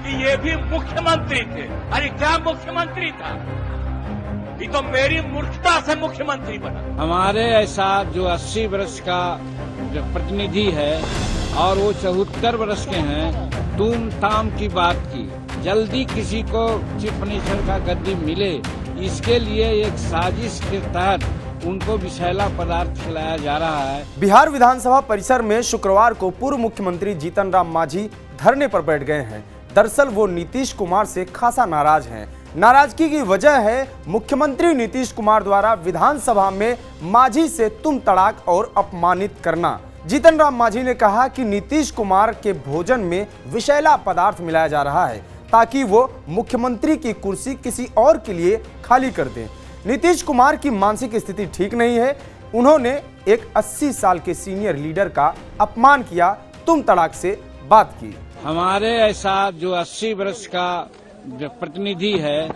कि ये भी मुख्यमंत्री थे। अरे क्या मुख्यमंत्री था, ये तो मेरी मूर्खता से मुख्यमंत्री बना। हमारे ऐसा जो 80 वर्ष का जो प्रतिनिधि है और वो 74 वर्ष के हैं, तुम ताम की बात की, जल्दी किसी को चीफ मिनिस्टर का गद्दी मिले, इसके लिए एक साजिश के तहत उनको विषैला पदार्थ खिलाया जा रहा है। बिहार विधानसभा परिसर में शुक्रवार को पूर्व मुख्यमंत्री जीतन राम मांझी धरने पर बैठ गए हैं। दरअसल वो नीतीश कुमार से खासा नाराज हैं। नाराजगी की वजह है मुख्यमंत्री नीतीश कुमार द्वारा विधानसभा में मांझी से तुम तड़ाक और अपमानित करना। जीतन राम मांझी ने कहा कि नीतीश कुमार के भोजन में विषैला पदार्थ मिलाया जा रहा है ताकि वो मुख्यमंत्री की कुर्सी किसी और के लिए खाली कर दें। नीतीश कुमार की मानसिक स्थिति ठीक नहीं है। उन्होंने एक 80 साल के सीनियर लीडर का अपमान किया, तुम तड़ाक से बात की। हमारे ऐसा जो 80 वर्ष का जो प्रतिनिधि है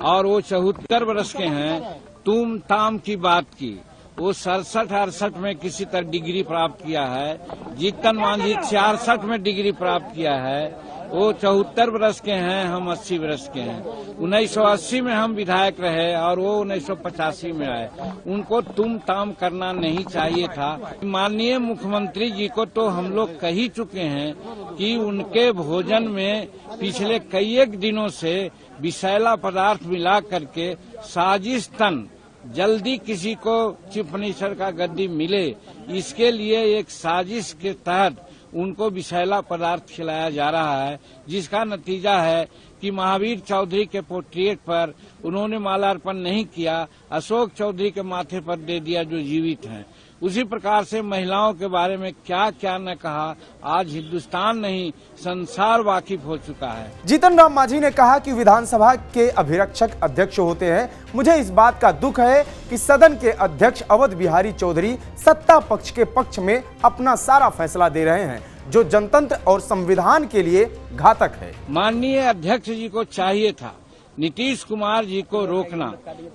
और वो 74 वर्ष के हैं, तुम ताम की बात की, वो 67-68 में किसी तरह डिग्री प्राप्त किया है। जीतन मांझी 66 में डिग्री प्राप्त किया है। वो 74 वर्ष के हैं, हम 80 वर्ष के हैं। 1980 में हम विधायक रहे और वो 1985 में आए। उनको तुम ताम करना नहीं चाहिए था। माननीय मुख्यमंत्री जी को तो हम लोग कह ही चुके हैं कि उनके भोजन में पिछले कई एक दिनों से विषैला पदार्थ मिला करके साजिशतन जल्दी किसी को चीफ मिनिस्टर का गद्दी मिले, इसके लिए एक साजिश के तहत उनको विषैला पदार्थ खिलाया जा रहा है, जिसका नतीजा है कि महावीर चौधरी के पोर्ट्रेट पर उन्होंने माल्यार्पण नहीं किया, अशोक चौधरी के माथे पर दे दिया जो जीवित हैं। उसी प्रकार से महिलाओं के बारे में क्या क्या न कहा, आज हिंदुस्तान नहीं संसार वाकिफ हो चुका है। जीतन राम मांझी ने कहा कि विधानसभा के अभिरक्षक अध्यक्ष होते हैं। मुझे इस बात का दुख है कि सदन के अध्यक्ष अवध बिहारी चौधरी सत्ता पक्ष के पक्ष में अपना सारा फैसला दे रहे हैं, जो जनतंत्र और संविधान के लिए घातक है। माननीय अध्यक्ष जी को चाहिए था नीतीश कुमार जी को रोकना।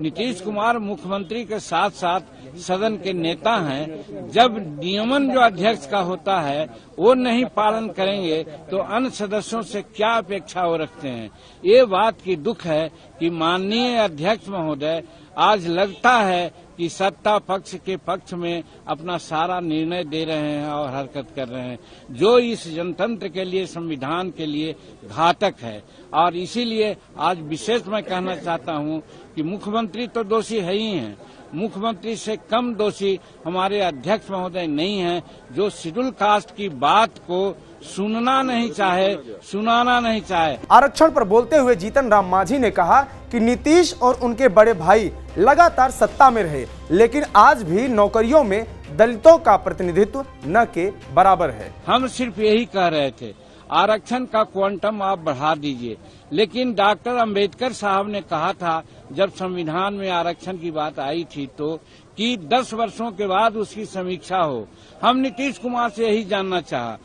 नीतीश कुमार मुख्यमंत्री के साथ साथ सदन के नेता हैं। जब नियमन जो अध्यक्ष का होता है वो नहीं पालन करेंगे तो अन्य सदस्यों से क्या अपेक्षा वो रखते हैं। ये बात की दुख है कि माननीय अध्यक्ष महोदय आज लगता है कि सत्ता पक्ष के पक्ष में अपना सारा निर्णय दे रहे हैं और हरकत कर रहे हैं, जो इस जनतंत्र के लिए, संविधान के लिए घातक है। और इसीलिए आज विशेष मैं कहना चाहता हूं कि मुख्यमंत्री तो दोषी है ही हैं, मुख्यमंत्री से कम दोषी हमारे अध्यक्ष महोदय नहीं हैं, जो शेड्यूल कास्ट की बात को सुनना नहीं चाहे, सुनाना नहीं चाहे। आरक्षण पर बोलते हुए जीतन राम मांझी ने कहा कि नीतीश और उनके बड़े भाई लगातार सत्ता में रहे, लेकिन आज भी नौकरियों में दलितों का प्रतिनिधित्व न के बराबर है। हम सिर्फ यही कह रहे थे आरक्षण का क्वांटम आप बढ़ा दीजिए, लेकिन डॉक्टर अंबेडकर साहब ने कहा था जब संविधान में आरक्षण की बात आई थी तो कि 10 वर्षों के बाद उसकी समीक्षा हो। हम नीतीश कुमार से यही जानना चाहा,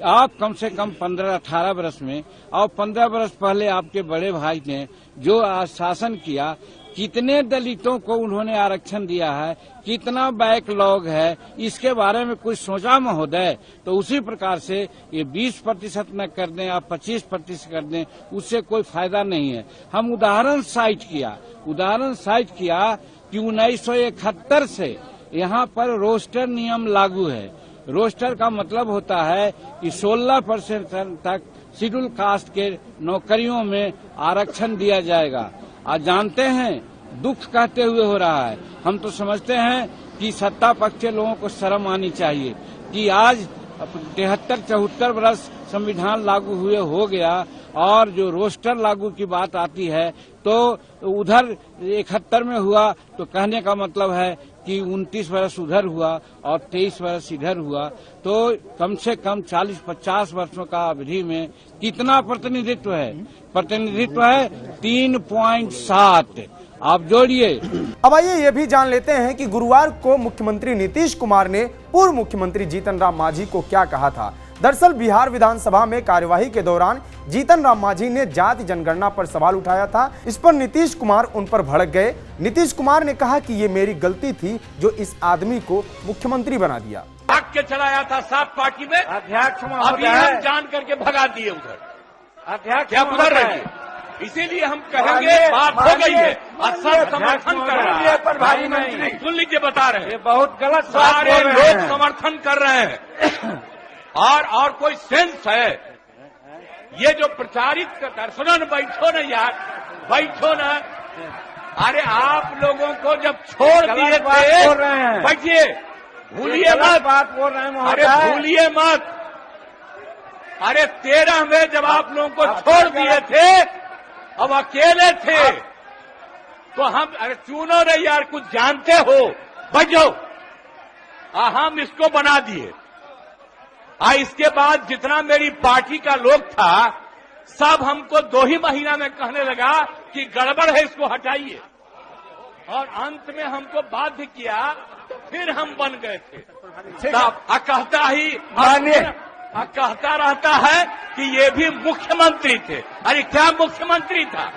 आप कम से कम 15-18 वर्ष में और 15 वर्ष पहले आपके बड़े भाई ने जो शासन किया, कितने दलितों को उन्होंने आरक्षण दिया है, कितना बैकलॉग है, इसके बारे में कुछ सोचा महोदय? तो उसी प्रकार से ये 20% न कर दें आप 25% कर दें, उससे कोई फायदा नहीं है। हम उदाहरण साइट किया कि 1971 से यहाँ पर रोस्टर नियम लागू है। रोस्टर का मतलब होता है कि 16% तक शेड्यूल कास्ट के नौकरियों में आरक्षण दिया जाएगा। आज जानते हैं दुख कहते हुए हो रहा है। हम तो समझते हैं कि सत्ता पक्ष के लोगों को शर्म आनी चाहिए कि आज 73-74 वर्ष संविधान लागू हुए हो गया और जो रोस्टर लागू की बात आती है तो उधर 71 में हुआ तो कहने का मतलब है कि 29 वर्ष उधर हुआ और 23 वर्ष इधर हुआ, तो कम से कम 40-50 वर्षों का अवधि में कितना प्रतिनिधित्व है? प्रतिनिधित्व है 3.7। आप जोड़िए। अब आइए ये भी जान लेते हैं कि गुरुवार को मुख्यमंत्री नीतीश कुमार ने पूर्व मुख्यमंत्री जीतन राम मांझी को क्या कहा था। दरअसल बिहार विधानसभा में कार्यवाही के दौरान जीतन राम मांझी ने जाति जनगणना पर सवाल उठाया था। इस पर नीतीश कुमार उन पर भड़क गए। नीतीश कुमार ने कहा कि ये मेरी गलती थी जो इस आदमी को मुख्यमंत्री बना दिया। भाग के चलाया था सात पार्टी में, अध्यक्ष अभी हम जान करके भगा दिए उधर। अध्यक्ष क्या उधर रहिए, इसीलिए हम कहेंगे बात हो गई है। असल समर्थन कर रहा है, प्रभारी मंत्री सुन लीजिए, बता रहे ये हैं, बहुत गलत बात सारे बोल रहे लोग हैं। समर्थन कर रहे हैं। और कोई सेंस है ये जो प्रचारित करता है? सुनो न, बैठो न यार, बैठो न। अरे आप लोगों को जब छोड़ दिए गलत बात थे, बोल रहे हैं। बैठिए, भूलिए गलत मत, बात बोल रहे हैं अरे महोदय। भूलिए मत। अरे 13 में जब आप लोगों को छोड़ दिए थे, अब अकेले थे, तो हम, अरे चुनो रे यार, कुछ जानते हो, बैठो। हम इसको बना दिए। इसके बाद जितना मेरी पार्टी का लोग था, सब हमको 2 ही महीना में कहने लगा कि गड़बड़ है, इसको हटाइए। और अंत में हमको बाध्य किया, फिर हम बन गए थे। कहता रहता है कि ये भी मुख्यमंत्री थे। अरे क्या मुख्यमंत्री था?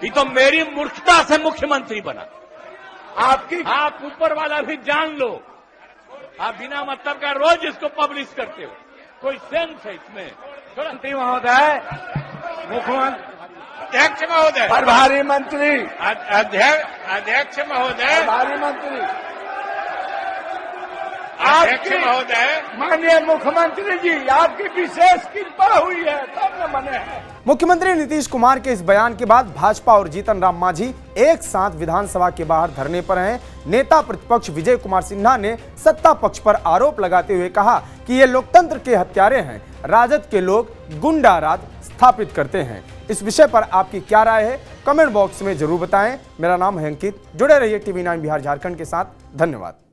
ये तो मेरी मूर्खता से मुख्यमंत्री बना। आपकी, आप ऊपर वाला भी जान लो। आप बिना मतलब का रोज इसको पब्लिश करते हो, कोई सेंस है इसमें? मंत्री महोदय, मुख्यमंत्री, अध्यक्ष महोदय, प्रभारी मंत्री, अध्यक्ष महोदय, प्रभारी मंत्री, अध्यक्ष महोदय, माननीय मुख्यमंत्री जी, आपकी विशेष कृपा हुई है तब न बने हैं। मुख्यमंत्री नीतीश कुमार के इस बयान के बाद भाजपा और जीतन राम मांझी एक साथ विधानसभा के बाहर धरने पर हैं। नेता प्रतिपक्ष विजय कुमार सिन्हा ने सत्ता पक्ष पर आरोप लगाते हुए कहा कि ये लोकतंत्र के हत्यारे हैं, राजद के लोग गुंडा राज स्थापित करते हैं। इस विषय पर आपकी क्या राय है, कमेंट बॉक्स में जरूर बताएं। मेरा नाम है अंकित, जुड़े रहिए TV9 बिहार झारखंड के साथ। धन्यवाद।